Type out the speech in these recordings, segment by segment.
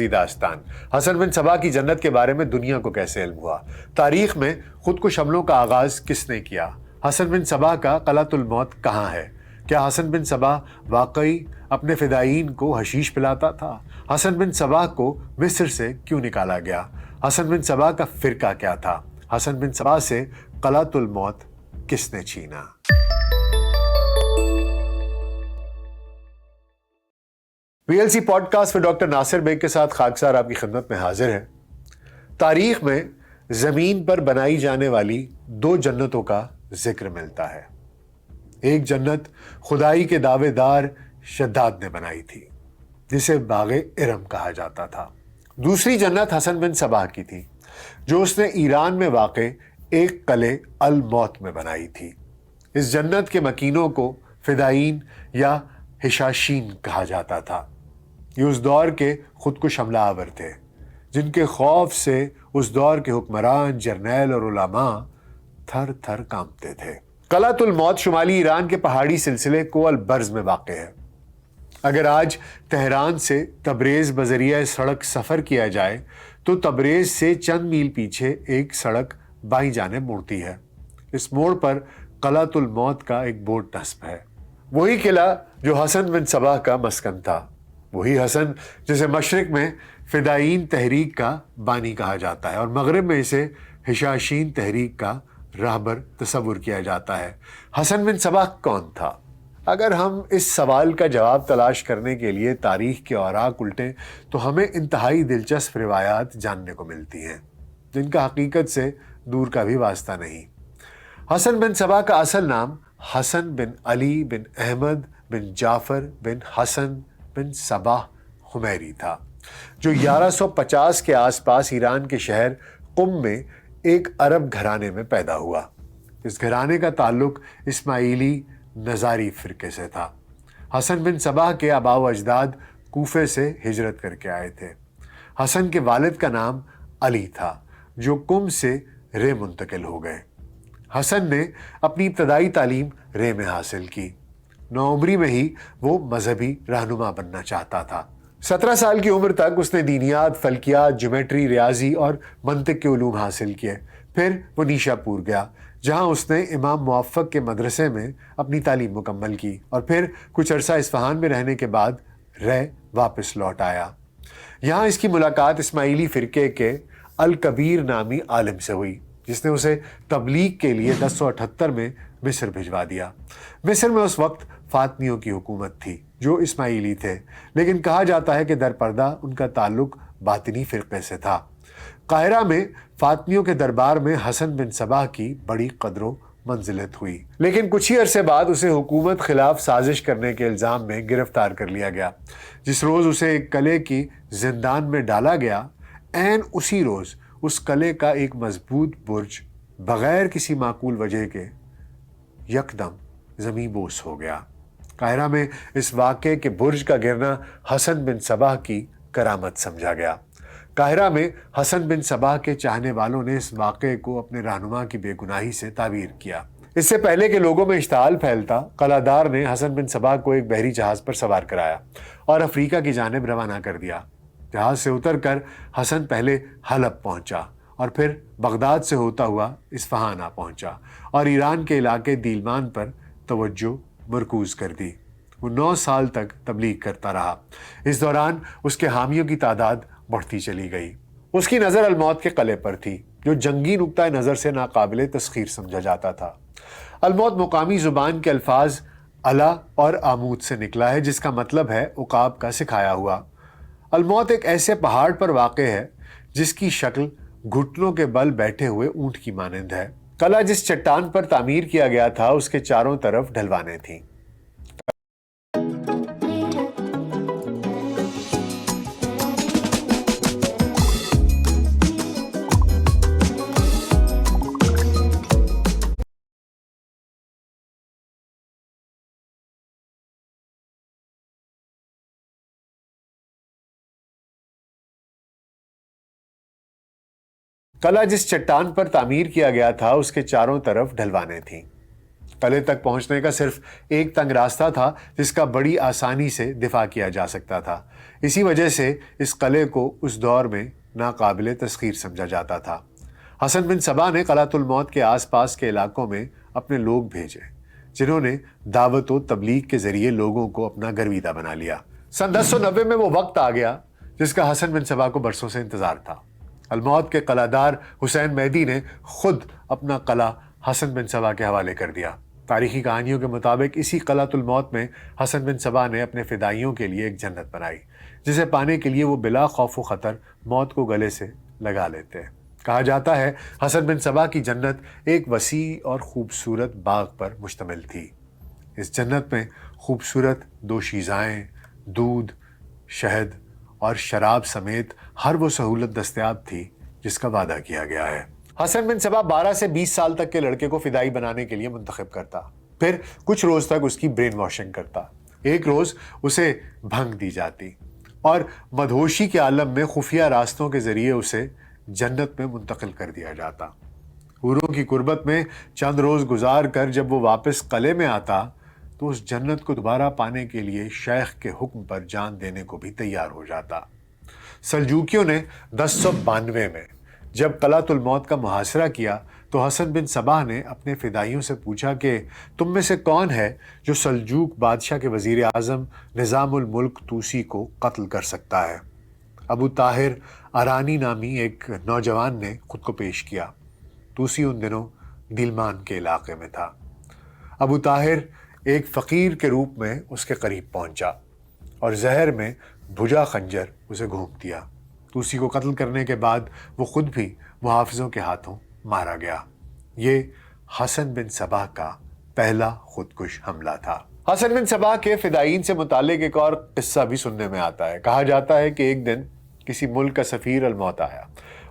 داستان حسن بن صبا کی جنت کے بارے میں دنیا کو کیسے علم ہوا؟ تاریخ میں خودکش حملوں کا آغاز کس نے کیا؟ حسن بن صبا کا قلعۃ الموت کہاں ہے؟ کیا حسن بن صبا واقعی اپنے فدائین کو حشیش پلاتا تھا؟ حسن بن صبا کو مصر سے کیوں نکالا گیا؟ حسن بن صبا کا فرقہ کیا تھا؟ حسن بن صبا سے قلعۃ الموت کس نے چھینا؟ VLC پوڈ کاسٹ میں ڈاکٹر ناصر بیگ کے ساتھ خاکسار آپ کی خدمت میں حاضر ہے۔ تاریخ میں زمین پر بنائی جانے والی 2 جنتوں کا ذکر ملتا ہے۔ ایک جنت خدائی کے دعوے دار شداد نے بنائی تھی، جسے باغ ارم کہا جاتا تھا۔ دوسری جنت حسن بن صبا کی تھی، جو اس نے ایران میں واقع ایک قلعے الموت میں بنائی تھی۔ اس جنت کے مکینوں کو فدائین یا حشاشین کہا جاتا تھا۔ یہ اس دور کے خودکش حملہ آور تھے، جن کے خوف سے اس دور کے حکمران، جرنیل اور علماء تھر تھر کانپتے تھے۔ قلعۃ الموت شمالی ایران کے پہاڑی سلسلے کو البرز میں واقع ہے۔ اگر آج تہران سے تبریز بذریعہ سڑک سفر کیا جائے تو تبریز سے چند میل پیچھے ایک سڑک بائیں جانب مڑتی ہے۔ اس موڑ پر قلعۃ الموت کا ایک بورڈ نصب ہے۔ وہی قلعہ جو حسن بن صبا کا مسکن تھا، وہی حسن جسے مشرق میں فدائین تحریک کا بانی کہا جاتا ہے اور مغرب میں اسے حشاشین تحریک کا راہبر تصور کیا جاتا ہے۔ حسن بن صبا کون تھا؟ اگر ہم اس سوال کا جواب تلاش کرنے کے لیے تاریخ کے اوراق الٹیں تو ہمیں انتہائی دلچسپ روایات جاننے کو ملتی ہیں، جن کا حقیقت سے دور کا بھی واسطہ نہیں۔ حسن بن صبا کا اصل نام حسن بن علی بن احمد بن جعفر بن حسن بن صبا حمیری تھا، جو 1150 کے آس پاس ایران کے شہر قم میں ایک عرب گھرانے میں پیدا ہوا۔ اس گھرانے کا تعلق اسماعیلی نظاری فرقے سے تھا۔ حسن بن صبا کے آباء و اجداد کوفے سے ہجرت کر کے آئے تھے۔ حسن کے والد کا نام علی تھا، جو قم سے رے منتقل ہو گئے۔ حسن نے اپنی ابتدائی تعلیم رے میں حاصل کی۔ نوعمری میں ہی وہ مذہبی رہنما بننا چاہتا تھا۔ 17 سال کی عمر تک اس نے دینیات، فلکیات، جیومیٹری، ریاضی اور منطق کے علوم حاصل کیے۔ پھر وہ نیشا پور گیا، جہاں اس نے امام موفق کے مدرسے میں اپنی تعلیم مکمل کی اور پھر کچھ عرصہ اصفہان میں رہنے کے بعد رے واپس لوٹ آیا۔ یہاں اس کی ملاقات اسماعیلی فرقے کے الکبیر نامی عالم سے ہوئی، جس نے اسے تبلیغ کے لیے 1078 میں مصر بھجوا دیا۔ مصر میں اس وقت فاطمیوں کی حکومت تھی، جو اسماعیلی تھے، لیکن کہا جاتا ہے کہ در پردہ ان کا تعلق باطنی فرقے سے تھا۔ قاہرہ میں فاطمیوں کے دربار میں حسن بن صبا کی بڑی قدر و منزلت ہوئی، لیکن کچھ ہی عرصے بعد اسے حکومت خلاف سازش کرنے کے الزام میں گرفتار کر لیا گیا۔ جس روز اسے ایک قلعے کی زندان میں ڈالا گیا، عین اسی روز اس قلعے کا ایک مضبوط برج بغیر کسی معقول وجہ کے یکدم زمیں بوس ہو گیا۔ قاہرہ میں اس واقعے کے برج کا گرنا حسن بن صبا کی کرامت سمجھا گیا۔ قاہرہ میں حسن بن صبا کے چاہنے والوں نے اس واقعے کو اپنے رہنما کی بے گناہی سے تعبیر کیا۔ اس سے پہلے کہ لوگوں میں اشتعال پھیلتا، قلعہ دار نے حسن بن صبا کو ایک بحری جہاز پر سوار کرایا اور افریقہ کی جانب روانہ کر دیا۔ جہاز سے اتر کر حسن پہلے حلب پہنچا اور پھر بغداد سے ہوتا ہوا اصفہان آ پہنچا اور ایران کے علاقے دیلمان پر توجہ مرکوز کر دی۔ وہ 9 سال تک تبلیغ کرتا رہا۔ اس دوران اس کے حامیوں کی تعداد بڑھتی چلی گئی۔ اس کی نظر الموت کے قلعے پر تھی، جو جنگی نقطہ نظر سے ناقابل تسخیر سمجھا جاتا تھا۔ الموت مقامی زبان کے الفاظ الا اور آمود سے نکلا ہے، جس کا مطلب ہے عقاب کا سکھایا ہوا۔ الموت ایک ایسے پہاڑ پر واقع ہے جس کی شکل گھٹنوں کے بل بیٹھے ہوئے اونٹ کی مانند ہے۔ قلعہ جس چٹان پر تعمیر کیا گیا تھا، اس کے چاروں طرف ڈھلوانیں تھیں۔ قلعہ جس چٹان پر تعمیر کیا گیا تھا، اس کے چاروں طرف ڈھلوانیں تھیں۔ قلعے تک پہنچنے کا صرف ایک تنگ راستہ تھا جس کا بڑی آسانی سے دفاع کیا جا سکتا تھا۔ اسی وجہ سے اس قلعے کو اس دور میں ناقابل تسخیر سمجھا جاتا تھا۔ حسن بن صبا نے قلعۃ الموت کے آس پاس کے علاقوں میں اپنے لوگ بھیجے، جنہوں نے دعوت و تبلیغ کے ذریعے لوگوں کو اپنا گرویدہ بنا لیا۔ سن 1090 میں وہ وقت آ گیا جس کا حسن بن صبا کو برسوں سے انتظار تھا۔ الموت کے قلعہ دار حسین مہدی نے خود اپنا قلعہ حسن بن صبا کے حوالے کر دیا۔ تاریخی کہانیوں کے مطابق اسی قلعۃ الموت میں حسن بن صبا نے اپنے فدائیوں کے لیے ایک جنت بنائی، جسے پانے کے لیے وہ بلا خوف و خطر موت کو گلے سے لگا لیتے ہیں۔ کہا جاتا ہے حسن بن صبا کی جنت ایک وسیع اور خوبصورت باغ پر مشتمل تھی۔ اس جنت میں خوبصورت دوشیزائیں، دودھ، شہد اور شراب سمیت ہر وہ سہولت دستیاب تھی جس کا وعدہ کیا گیا ہے۔ حسن بن صبا 12 سے 20 سال تک کے لڑکے کو فدائی بنانے کے لیے منتخب کرتا، پھر کچھ روز تک اس کی برین واشنگ کرتا۔ ایک روز اسے بھنگ دی جاتی اور مدہوشی کے عالم میں خفیہ راستوں کے ذریعے اسے جنت میں منتقل کر دیا جاتا۔ حوروں کی قربت میں چند روز گزار کر جب وہ واپس قلعے میں آتا تو اس جنت کو دوبارہ پانے کے لیے شیخ کے حکم پر جان دینے کو بھی تیار ہو جاتا۔ سلجوکیوں نے 1092 میں جب قلعۃ الموت کا محاصرہ کیا تو حسن بن صبا نے اپنے فدائیوں سے پوچھا کہ تم میں سے کون ہے جو سلجوک بادشاہ کے وزیر اعظم نظام الملک توسی کو قتل کر سکتا ہے؟ ابو طاہر ارانی نامی ایک نوجوان نے خود کو پیش کیا۔ توسی ان دنوں دیلمان کے علاقے میں تھا۔ ابو طاہر ایک فقیر کے روپ میں اس کے قریب پہنچا اور زہر میں بھجا خنجر اسے گھونپ دیا۔ توسی کو قتل کرنے کے بعد وہ خود بھی محافظوں کے ہاتھوں مارا گیا۔ یہ حسن بن صبا کا پہلا خودکش حملہ تھا۔ حسن بن صبا کے فدائین سے متعلق ایک اور قصہ بھی سننے میں آتا ہے۔ کہا جاتا ہے کہ ایک دن کسی ملک کا سفیر الموت آیا۔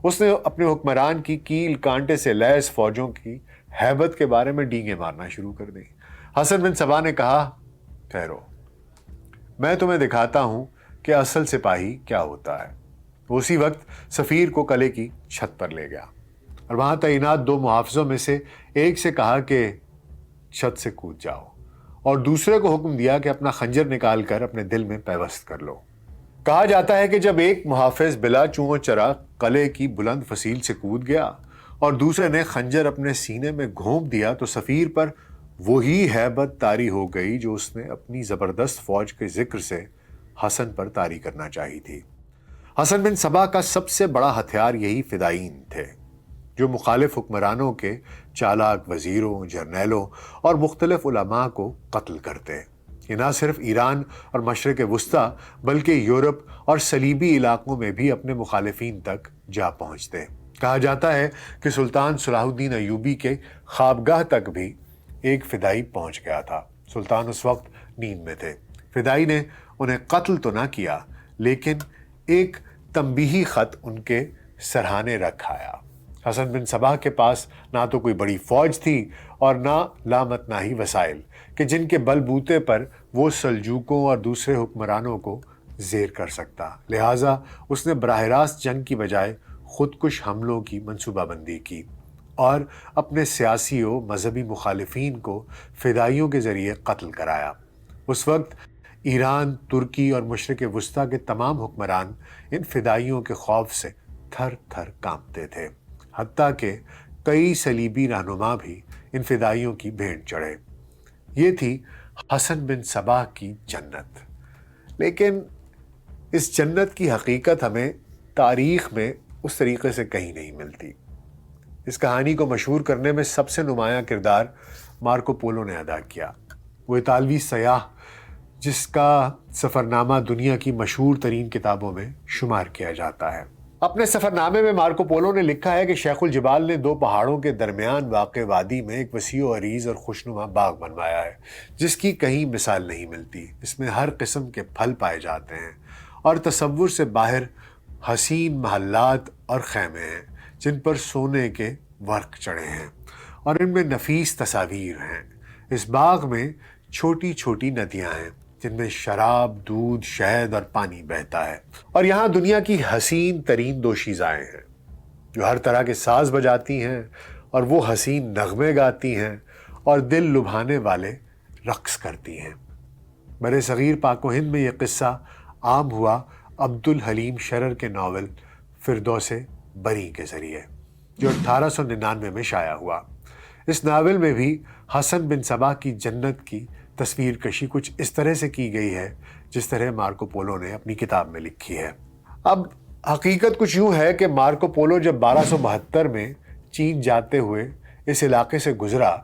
اس نے اپنے حکمران کی کیل کانٹے سے لیس فوجوں کی ہیبت کے بارے میں ڈینگیں مارنا شروع کر دی۔ حسن بن صبا نے کہا، ٹھہرو، میں تمہیں دکھاتا ہوں کہ اصل سپاہی کیا ہوتا ہے۔ اسی وقت سفیر کو قلعے کی چھت پر لے گیا اور وہاں تعینات 2 محافظوں میں سے ایک سے کہا کہ چھت سے کود جاؤ، اور دوسرے کو حکم دیا کہ اپنا خنجر نکال کر اپنے دل میں پیوست کر لو۔ کہا جاتا ہے کہ جب ایک محافظ بلا چوں و چرا قلعے کی بلند فصیل سے کود گیا اور دوسرے نے خنجر اپنے سینے میں گھونپ دیا تو سفیر پر وہی ہیبت طاری ہو گئی جو اس نے اپنی زبردست فوج کے ذکر سے حسن پر طاری کرنا چاہی تھی۔ حسن بن صبا کا سب سے بڑا ہتھیار یہی فدائین تھے، جو مخالف حکمرانوں کے چالاک وزیروں، جرنیلوں اور مختلف علماء کو قتل کرتے۔ یہ نہ صرف ایران اور مشرق وسطیٰ بلکہ یورپ اور صلیبی علاقوں میں بھی اپنے مخالفین تک جا پہنچتے۔ کہا جاتا ہے کہ سلطان صلاح الدین ایوبی کے خوابگاہ تک بھی ایک فدائی پہنچ گیا تھا۔ سلطان اس وقت نیند میں تھے۔ فدائی نے انہیں قتل تو نہ کیا لیکن ایک تنبیہی خط ان کے سرہانے رکھ آیا۔ حسن بن صبا کے پاس نہ تو کوئی بڑی فوج تھی اور نہ لامتناہی وسائل کہ جن کے بل بوتے پر وہ سلجوکوں اور دوسرے حکمرانوں کو زیر کر سکتا۔ لہٰذا اس نے براہ راست جنگ کی بجائے خودکش حملوں کی منصوبہ بندی کی اور اپنے سیاسی و مذہبی مخالفین کو فدائیوں کے ذریعے قتل کرایا۔ اس وقت ایران، ترکی اور مشرق وسطیٰ کے تمام حکمران ان فدائیوں کے خوف سے تھر تھر کانپتے تھے، حتیٰ کہ کئی صلیبی رہنما بھی ان فدائیوں کی بھیڑ چڑھے۔ یہ تھی حسن بن صبا کی جنت۔ لیکن اس جنت کی حقیقت ہمیں تاریخ میں اس طریقے سے کہیں نہیں ملتی۔ اس کہانی کو مشہور کرنے میں سب سے نمایاں کردار مارکو پولو نے ادا کیا۔ وہ اطالوی سیاح جس کا سفر نامہ دنیا کی مشہور ترین کتابوں میں شمار کیا جاتا ہے۔ اپنے سفر نامے میں مارکو پولو نے لکھا ہے کہ شیخ الجبال نے 2 پہاڑوں کے درمیان واقع وادی میں ایک وسیع و عریض اور خوشنما باغ بنوایا ہے جس کی کہیں مثال نہیں ملتی۔ اس میں ہر قسم کے پھل پائے جاتے ہیں اور تصور سے باہر حسین محلات اور خیمے ہیں جن پر سونے کے ورق چڑھے ہیں اور ان میں نفیس تصاویر ہیں۔ اس باغ میں چھوٹی چھوٹی ندیاں ہیں جن میں شراب، دودھ، شہد اور پانی بہتا ہے، اور یہاں دنیا کی حسین ترین دوشیزائیں ہیں جو ہر طرح کے ساز بجاتی ہیں اور وہ حسین نغمے گاتی ہیں اور دل لبھانے والے رقص کرتی ہیں۔ برِ صغیر پاک و ہند میں یہ قصہ عام ہوا عبدالحلیم شرر کے ناول فردوس بری کے ذریعے، جو 1899 میں شائع ہوا۔ اس ناول میں بھی حسن بن صبا کی جنت کی تصویر کشی کچھ اس طرح سے کی گئی ہے جس طرح مارکو پولو نے اپنی کتاب میں لکھی ہے۔ اب حقیقت کچھ یوں ہے کہ مارکو پولو جب 1272 میں چین جاتے ہوئے اس علاقے سے گزرا،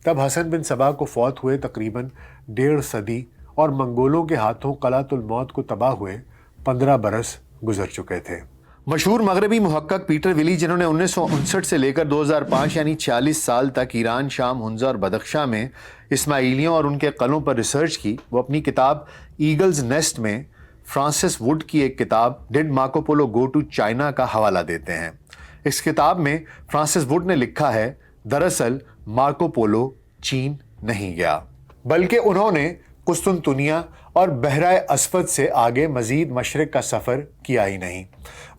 تب حسن بن صبا کو فوت ہوئے تقریباً 1.5 صدی اور منگولوں کے ہاتھوں قلعۃ الموت کو تباہ ہوئے 15 برس گزر چکے تھے۔ مشہور مغربی محقق پیٹر ولی، جنہوں نے 1959 سے لے کر 2005 یعنی 40 سال تک ایران، شام، ہنزا اور بدخشاں میں اسماعیلیوں اور ان کے قلعوں پر ریسرچ کی، وہ اپنی کتاب ایگلز نیسٹ میں فرانسس ووڈ کی ایک کتاب did Marco Polo go to China کا حوالہ دیتے ہیں۔ اس کتاب میں فرانسس ووڈ نے لکھا ہے، دراصل مارکو پولو چین نہیں گیا، بلکہ انہوں نے قسطنطنیہ اور بحرۂ اسود سے آگے مزید مشرق کا سفر کیا ہی نہیں۔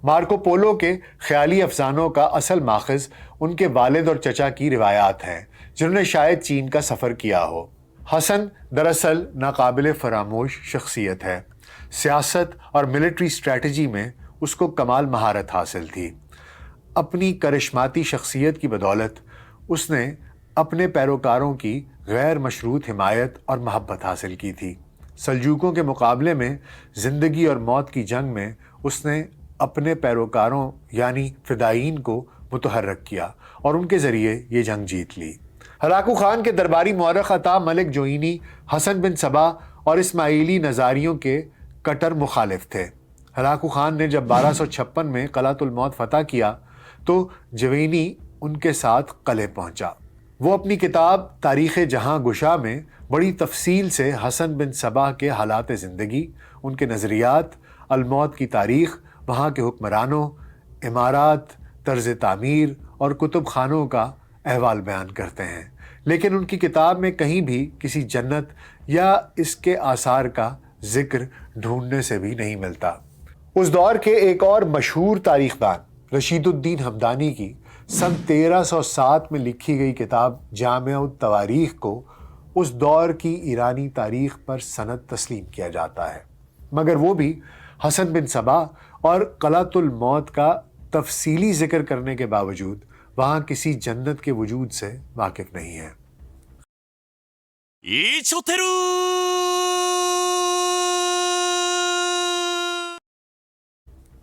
مارکو پولو کے خیالی افسانوں کا اصل ماخذ ان کے والد اور چچا کی روایات ہیں، جنہوں نے شاید چین کا سفر کیا ہو۔ حسن دراصل ناقابل فراموش شخصیت ہے۔ سیاست اور ملٹری اسٹریٹجی میں اس کو کمال مہارت حاصل تھی۔ اپنی کرشماتی شخصیت کی بدولت اس نے اپنے پیروکاروں کی غیر مشروط حمایت اور محبت حاصل کی تھی۔ سلجوقوں کے مقابلے میں زندگی اور موت کی جنگ میں اس نے اپنے پیروکاروں یعنی فدائین کو متحرک کیا اور ان کے ذریعے یہ جنگ جیت لی۔ ہلاکو خان کے درباری مورخ عطا ملک جوئینی حسن بن صبا اور اسماعیلی نظاریوں کے کٹر مخالف تھے۔ ہلاکو خان نے جب 1256 میں قلعۃ الموت فتح کیا تو جوینی ان کے ساتھ قلعے پہنچا۔ وہ اپنی کتاب تاریخ جہاں گشا میں بڑی تفصیل سے حسن بن صبا کے حالات زندگی، ان کے نظریات، الموت کی تاریخ، وہاں کے حکمرانوں، عمارات، طرز تعمیر اور کتب خانوں کا احوال بیان کرتے ہیں، لیکن ان کی کتاب میں کہیں بھی کسی جنت یا اس کے آثار کا ذکر ڈھونڈنے سے بھی نہیں ملتا۔ اس دور کے ایک اور مشہور تاریخ دان رشید الدین ہمدانی کی سن 1307 میں لکھی گئی کتاب جامع التواریخ کو اس دور کی ایرانی تاریخ پر سند تسلیم کیا جاتا ہے، مگر وہ بھی حسن بن صبا اور قلعۃ الموت کا تفصیلی ذکر کرنے کے باوجود وہاں کسی جنت کے وجود سے واقف نہیں ہے۔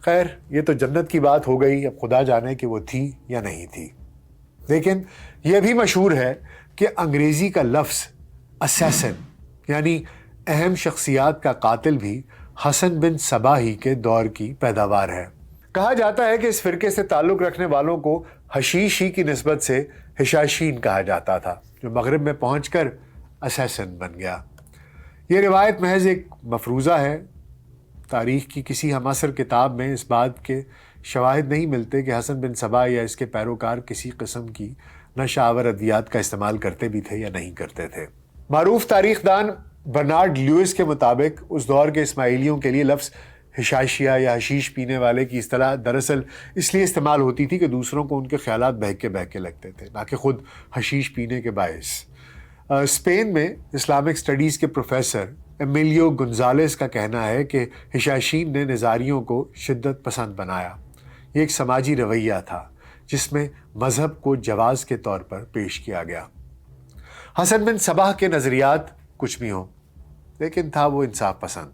خیر، یہ تو جنت کی بات ہو گئی، اب خدا جانے کہ وہ تھی یا نہیں تھی۔ لیکن یہ بھی مشہور ہے کہ انگریزی کا لفظ اسیسن یعنی اہم شخصیات کا قاتل بھی حسن بن صبا ہی کے دور کی پیداوار ہے۔ کہا جاتا ہے کہ اس فرقے سے تعلق رکھنے والوں کو حشیش ہی کی نسبت سے حشاشین کہا جاتا تھا، جو مغرب میں پہنچ کر اسیسن بن گیا۔ یہ روایت محض ایک مفروضہ ہے۔ تاریخ کی کسی ہمعصر کتاب میں اس بات کے شواہد نہیں ملتے کہ حسن بن صبا یا اس کے پیروکار کسی قسم کی نشہ آور ادویات کا استعمال کرتے بھی تھے یا نہیں کرتے تھے۔ معروف تاریخ دان برنارڈ لیوئس کے مطابق اس دور کے اسماعیلیوں کے لیے لفظ حشاشیہ یا حشیش پینے والے کی اصطلاح دراصل اس لیے استعمال ہوتی تھی کہ دوسروں کو ان کے خیالات بہکے لگتے تھے، نہ کہ خود حشیش پینے کے باعث۔ اسپین میں اسلامک سٹڈیز کے پروفیسر ایمیلیو گونزالس کا کہنا ہے کہ حشاشین نے نظاریوں کو شدت پسند بنایا۔ یہ ایک سماجی رویہ تھا جس میں مذہب کو جواز کے طور پر پیش کیا گیا۔ حسن بن صبا کے نظریات کچھ بھی ہوں، لیکن تھا وہ انصاف پسند۔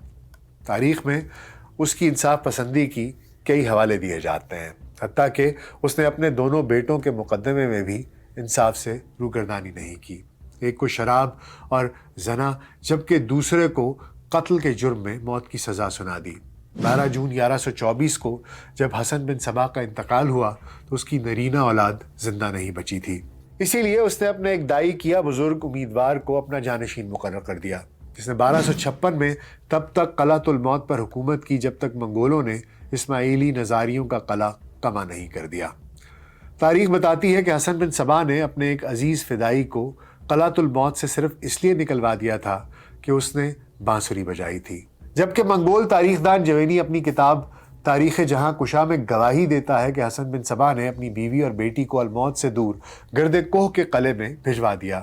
تاریخ میں اس کی انصاف پسندی کی کئی حوالے دیے جاتے ہیں، حتیٰ کہ اس نے اپنے دونوں بیٹوں کے مقدمے میں بھی انصاف سے روگردانی نہیں کی۔ ایک کو شراب اور زنا جبکہ دوسرے کو قتل کے جرم میں موت کی سزا سنا دی۔ 12 جون 1124 کو جب حسن بن صبا کا انتقال ہوا تو اس کی نرینہ اولاد زندہ نہیں بچی تھی، اسی لیے اس نے اپنے ایک دائی کیا بزرگ امیدوار کو اپنا جانشین مقرر کر دیا، جس نے 1256 میں تب تک قلعۃ الموت پر حکومت کی جب تک منگولوں نے اسماعیلی نظاریوں کا قلعہ کما نہیں کر دیا۔ تاریخ بتاتی ہے کہ حسن بن صبا نے اپنے ایک عزیز فدائی کو قلعۃ الموت سے صرف اس لیے نکلوا دیا تھا کہ اس نے بانسری بجائی تھی، جبکہ منگول تاریخ دان جوینی اپنی کتاب تاریخ جہاں کشا میں گواہی دیتا ہے کہ حسن بن صبا نے اپنی بیوی اور بیٹی کو الموت سے دور گرد کوہ کے قلعے میں بھجوا دیا،